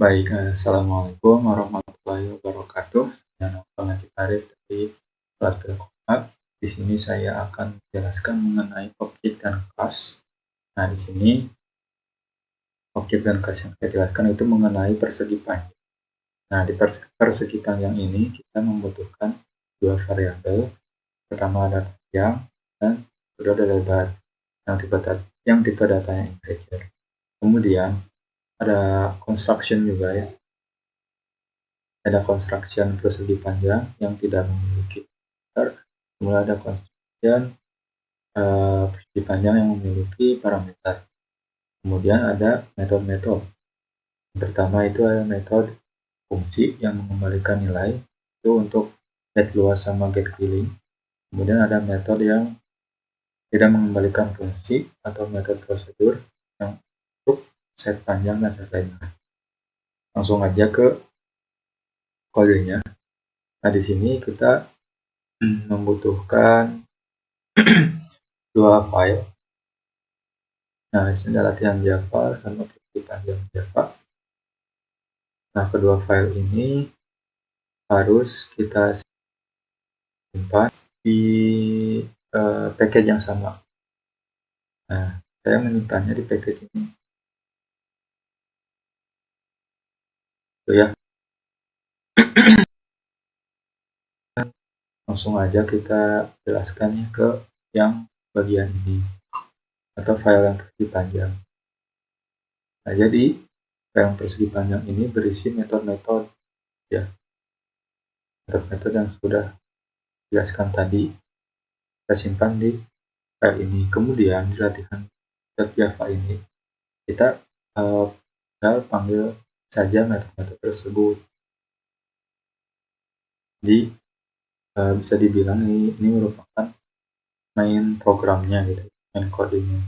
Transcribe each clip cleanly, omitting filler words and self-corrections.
Baik, assalamualaikum warahmatullahi wabarakatuh. Saya Novel Najib Arif dari kelas Filsafat. Di sini saya akan menjelaskan mengenai objek dan kelas. Nah, di sini objek dan kelas yang saya jelaskan itu mengenai persegi panjang. Nah, di persegi panjang ini kita membutuhkan dua variabel. Pertama ada panjang dan kedua ada lebar yang tipe datanya integer. Kemudian ada construction juga ya. Ada construction persegi panjang yang tidak memiliki parameter, kemudian ada construction persegi panjang yang memiliki parameter. Kemudian ada metode-metode. Yang pertama itu ada metode fungsi yang mengembalikan nilai, itu untuk get luas sama get keliling. Kemudian ada metode yang tidak mengembalikan fungsi atau metode prosedur yang untuk set panjang dan set lebar. Langsung aja ke kodenya. Nah, di sini kita membutuhkan dua file. Nah, di sini ada latihan Java sama persegi panjang Java. Nah, kedua file ini harus kita simpan di package yang sama. Nah, saya menyimpannya di package ini. Tuh ya. Langsung aja kita jelaskannya ke yang bagian ini atau file yang persegi panjang. Nah, jadi file yang persegi panjang ini berisi metode-metode ya. Metode-metode yang sudah dijelaskan tadi kita simpan di file ini. Kemudian di latihan Java ini kita tinggal panggil saja metode-metode tersebut. Jadi bisa dibilang ini merupakan main programnya gitu, main codingnya.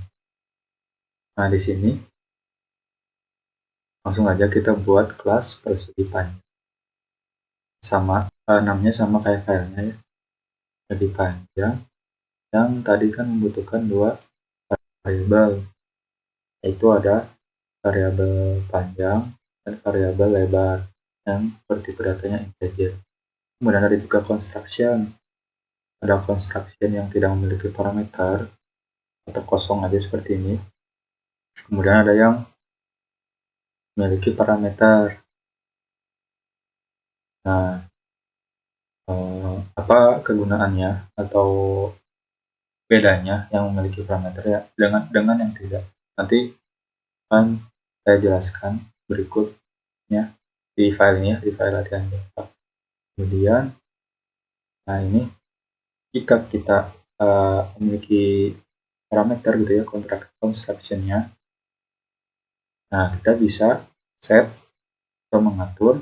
Nah, di sini langsung aja kita buat kelas persegi panjang. Sama namanya sama kayak filenya ya. Persegi panjang yang tadi kan membutuhkan dua variabel, yaitu ada variabel panjang dan variabel lebar yang bertipe datanya integer. Kemudian ada juga construction. Ada construction yang tidak memiliki parameter atau kosong aja seperti ini. Kemudian ada yang memiliki parameter. Nah, apa kegunaannya atau bedanya yang memiliki parameter ya dengan yang tidak? Nanti akan saya jelaskan berikutnya di file ini ya, di file latihan Java. Kemudian, nah ini jika kita memiliki parameter gitu ya, construction-nya, nah kita bisa set atau mengatur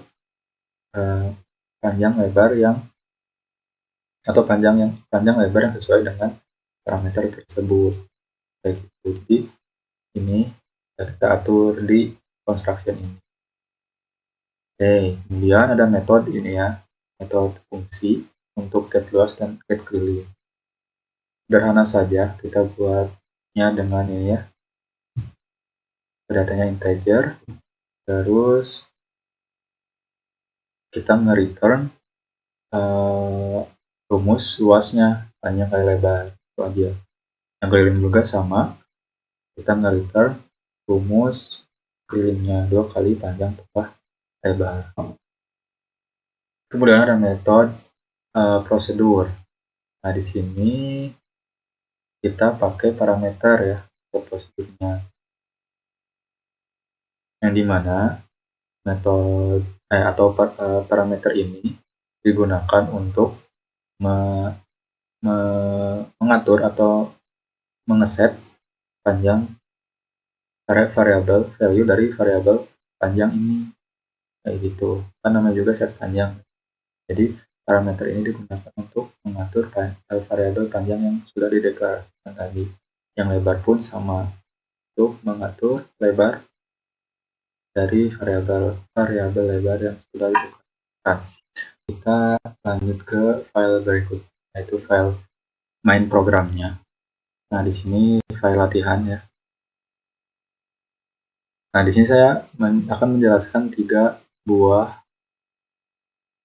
panjang lebar panjang lebar yang sesuai dengan parameter tersebut. Kayak gitu. Jadi ini kita atur di construction ini. Oke, kemudian ada metode ini ya, metode fungsi untuk get luas dan get keliling. Sederhana saja kita buatnya dengan ini ya, datanya integer, terus kita nge-return rumus luasnya, panjang kali lebar, itu aja. Yang keliling juga sama, kita nge-return rumus kelilingnya 2 kali panjang tambah lebar. Kemudian ada metode prosedur. Nah, di sini kita pakai parameter ya untuk prosedurnya, yang dimana metode atau parameter ini digunakan untuk mengatur atau mengeset panjang variabel value dari variabel panjang ini, kayak gitu kan namanya juga set panjang. Jadi parameter ini digunakan untuk mengatur variabel panjang yang sudah dideklarasikan tadi. Yang lebar pun sama, untuk mengatur lebar dari variabel lebar yang sudah dideklarasikan. Kita lanjut ke file berikut, yaitu file main programnya. Nah, di sini file latihan ya. Nah, di sini saya akan menjelaskan 3 buah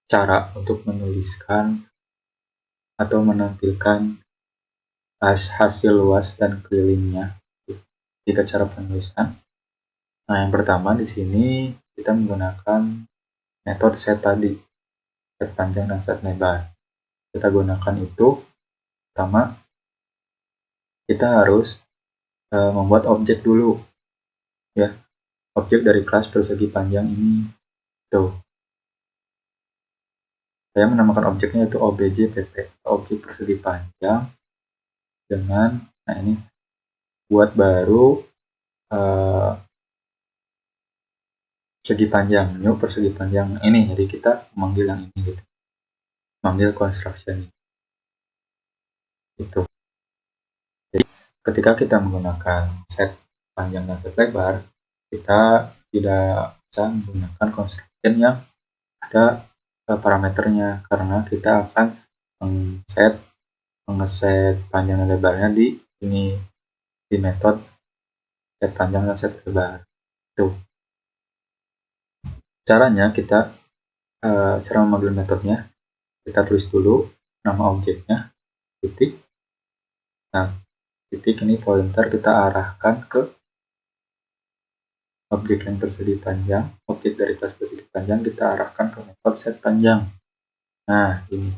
cara untuk menuliskan atau menampilkan hasil luas dan kelilingnya. 3 cara penulisan. Nah, yang pertama di sini kita menggunakan metode set tadi, set panjang dan set lebar. Kita gunakan itu, pertama kita harus membuat objek dulu, ya. Objek dari kelas persegi panjang ini, tuh. Saya menamakan objeknya itu objpp, objek persegi panjang, dengan, nah ini buat baru segi panjang, new persegi panjang ini. Jadi kita memanggil yang ini gitu, memanggil construction itu. Jadi ketika kita menggunakan set panjang dan set lebar, kita tidak bisa menggunakan construction yang ada parameternya, karena kita akan mengeset panjang dan lebarnya di ini, di metode set panjang dan set lebar. Tuh. Caranya kita cara memanggil metodenya, kita tulis dulu nama objeknya, titik. Nah, titik ini pointer kita arahkan ke objek yang persegi panjang, objek dari kelas persegi panjang kita arahkan ke metode set panjang. Nah, ini.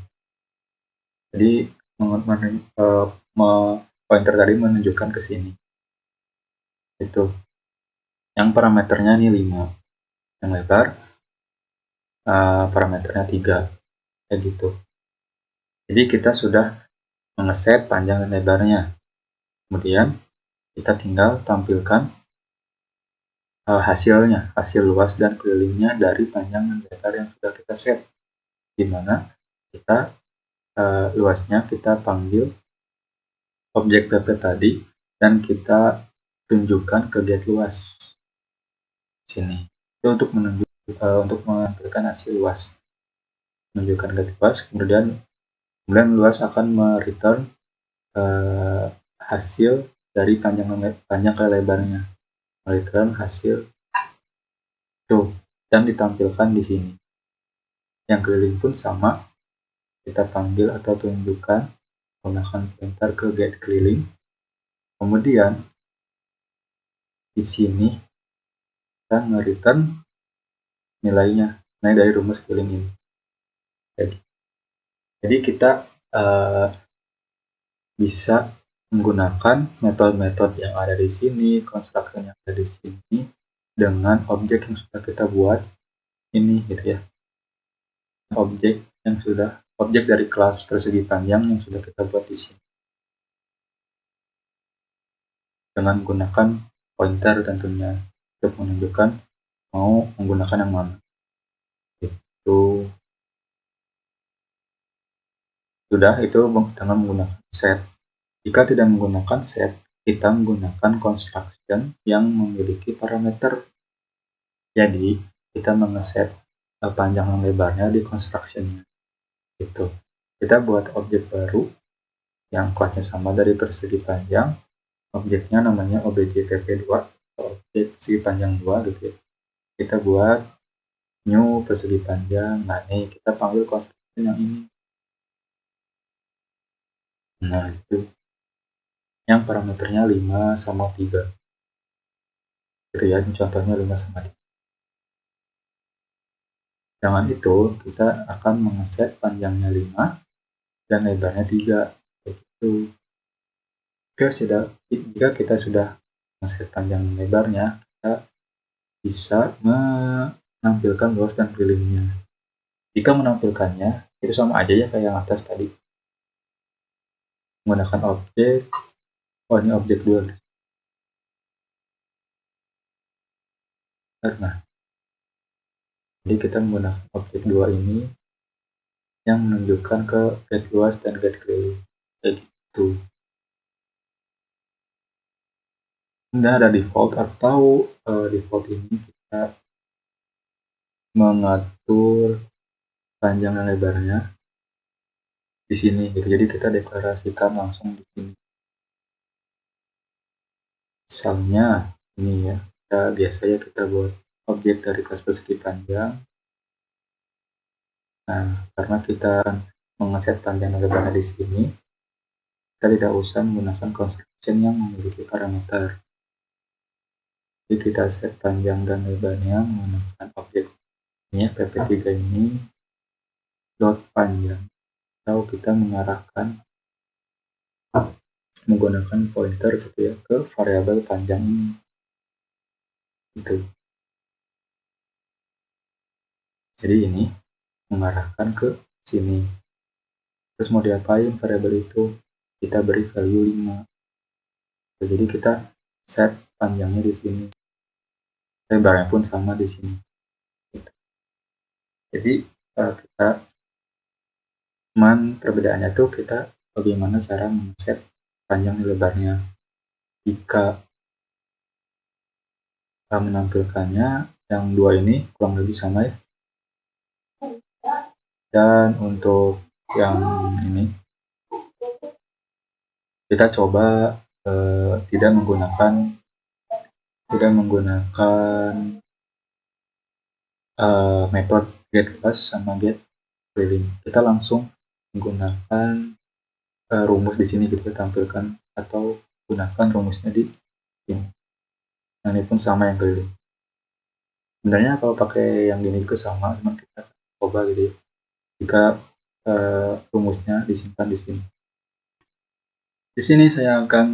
Jadi pointer tadi menunjukkan ke sini. Itu. Yang parameternya ini 5. Yang lebar parameternya 3. Kayak gitu. Jadi kita sudah mengeset panjang dan lebarnya. Kemudian kita tinggal tampilkan hasilnya, hasil luas dan kelilingnya dari panjang dan lebar yang sudah kita set. Di mana kita luasnya kita panggil objek pp tadi dan kita tunjukkan ke get luas sini. Itu untuk untuk menampilkan hasil luas, menunjukkan get luas. Kemudian luas akan mereturn hasil dari panjang ke lebarnya, mereturn hasil tuh, dan ditampilkan di sini. Yang keliling pun sama, kita panggil atau tunjukkan menggunakan pointer ke get keliling. Kemudian di sini kita nge-return nilainya, nilai dari rumus keliling ini. Jadi kita bisa menggunakan metode-metode yang ada di sini, construction yang ada di sini, dengan objek yang sudah kita buat ini, gitu ya. Objek dari kelas persegi panjang yang sudah kita buat di sini. Dengan menggunakan pointer tentunya, untuk menunjukkan mau menggunakan yang mana. Itu sudah, itu dengan menggunakan set. Jika tidak menggunakan set, kita menggunakan construction yang memiliki parameter. Jadi kita mengeset panjang dan lebarnya di construction-nya. Itu. Kita buat objek baru yang kelasnya sama dari persegi panjang. Objeknya namanya objpp2, objek persegi panjang 2 gitu ya. Kita buat new persegi panjang. Nah, ini kita panggil construction yang ini. Nah, itu yang parameternya 5 sama 3. Gitu ya, ini contohnya 5 sama 3. Dengan itu, kita akan mengeset panjangnya 5 dan lebarnya 3. Begitu. Jika kita sudah mengeset panjang dan lebarnya, kita bisa menampilkan luas dan kelilingnya. Jika menampilkannya, itu sama aja ya kayak yang atas tadi. Menggunakan objek, ini objek 2. Nah, jadi kita menggunakan objek 2 ini yang menunjukkan ke get luas dan get keliling. Kayak gitu. Kemudian ada default, atau default ini kita mengatur panjang dan lebarnya di sini gitu. Jadi kita deklarasikan langsung di sini. Misalnya ini ya, biasanya kita buat objek dari kelas persegi panjang. Nah, karena kita mengeset panjang dan lebarnya di sini, kita tidak usah menggunakan construction yang memiliki parameter. Jadi kita set panjang dan lebarnya menggunakan objek ini, pp3 ini dot panjang, atau kita mengarahkan menggunakan pointer gitu ya ke variabel panjang ini. Gitu. Jadi ini mengarahkan ke sini. Terus mau diapain variabel itu? Kita beri value 5. Jadi kita set panjangnya di sini. Lebarnya pun sama di sini. Gitu. Jadi kita perbedaannya tuh kita bagaimana cara men-set panjang lebarnya. Jika menampilkannya yang dua ini kurang lebih sama ya. Dan untuk yang ini kita coba tidak menggunakan metode get class sama get keliling. Kita langsung menggunakan rumus di sini kita tampilkan, atau gunakan rumusnya di sini. Nah, ini pun sama yang keliling. Sebenarnya kalau pakai yang gini juga sama, cuma kita coba gitu ya. Jika rumusnya disimpan di sini. Di sini saya akan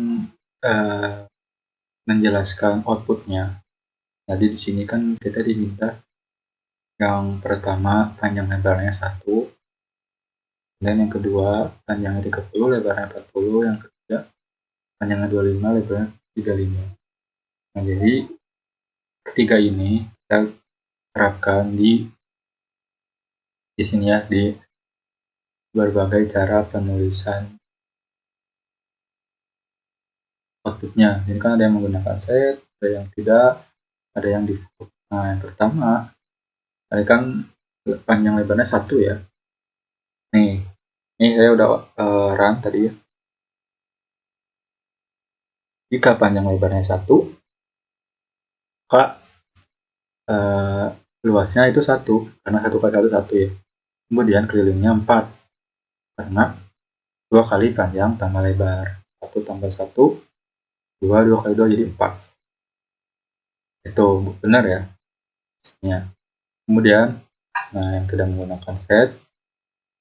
menjelaskan outputnya. Jadi di sini kan kita diminta yang pertama panjang lebarnya 1, dan yang kedua panjangnya 30, lebarnya 40, yang ketiga panjangnya 25, lebarnya 35. Nah, jadi ketiga ini kita terapkan di sini ya, di berbagai cara penulisan outputnya. Jadi kan ada yang menggunakan set, ada yang tidak, ada yang default. Nah, yang pertama tadi kan panjang lebarnya 1 ya. Nih, ini saya udah run tadi ya. Jika panjang lebarnya 1, maka luasnya itu 1, karena 1 kali 1 1 ya. Kemudian kelilingnya 4, karena 2 kali panjang tambah lebar. 1 tambah 1, 2 kali 2 jadi 4. Itu benar ya. Ya. Kemudian, nah yang tidak menggunakan set,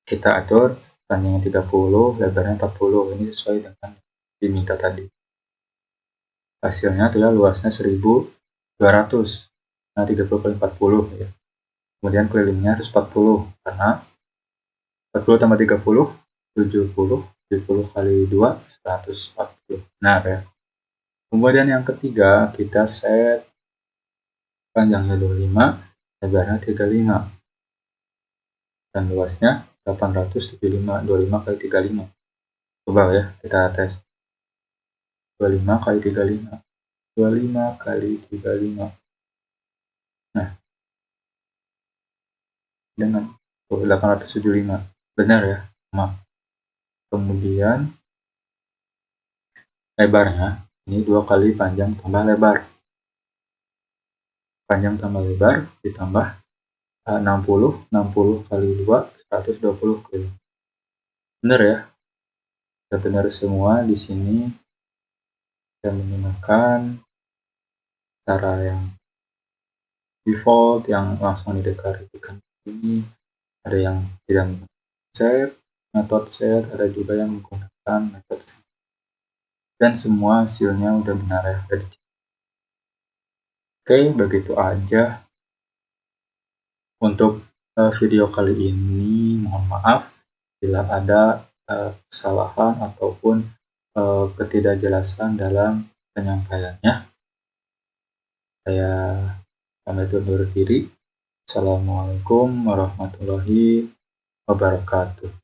kita atur panjangnya 30, lebarnya 40. Ini sesuai dengan diminta tadi. Hasilnya adalah luasnya 1200. Nah, 30 kali 40 ya. Kemudian kelilingnya harus 40, karena 40 tambah 30, 70. 70 kali 2, 140. Nah ya. Kemudian yang ketiga, kita set panjangnya 25, lebarnya 35. Dan luasnya 875, 25 kali 35. Coba ya, kita tes. 25 kali 35. 25 kali 35. Nah, dengan 875. Benar ya, sama. Kemudian lebarnya ini 2 kali panjang tambah lebar. Panjang tambah lebar ditambah 60 kali 2, 120 kali. Benar ya? Sudah benar semua di sini. Kita menggunakan cara yang default yang langsung dideklarasikan ini. Ada yang tidak menggunakan set, metode set, ada juga yang menggunakan metode set. Dan semua hasilnya udah benar ya. Oke, begitu aja untuk video kali ini. Mohon maaf bila ada kesalahan ataupun ketidakjelasan dalam penyampaiannya. Saya pamit undur diri. Assalamualaikum warahmatullahi wabarakatuh.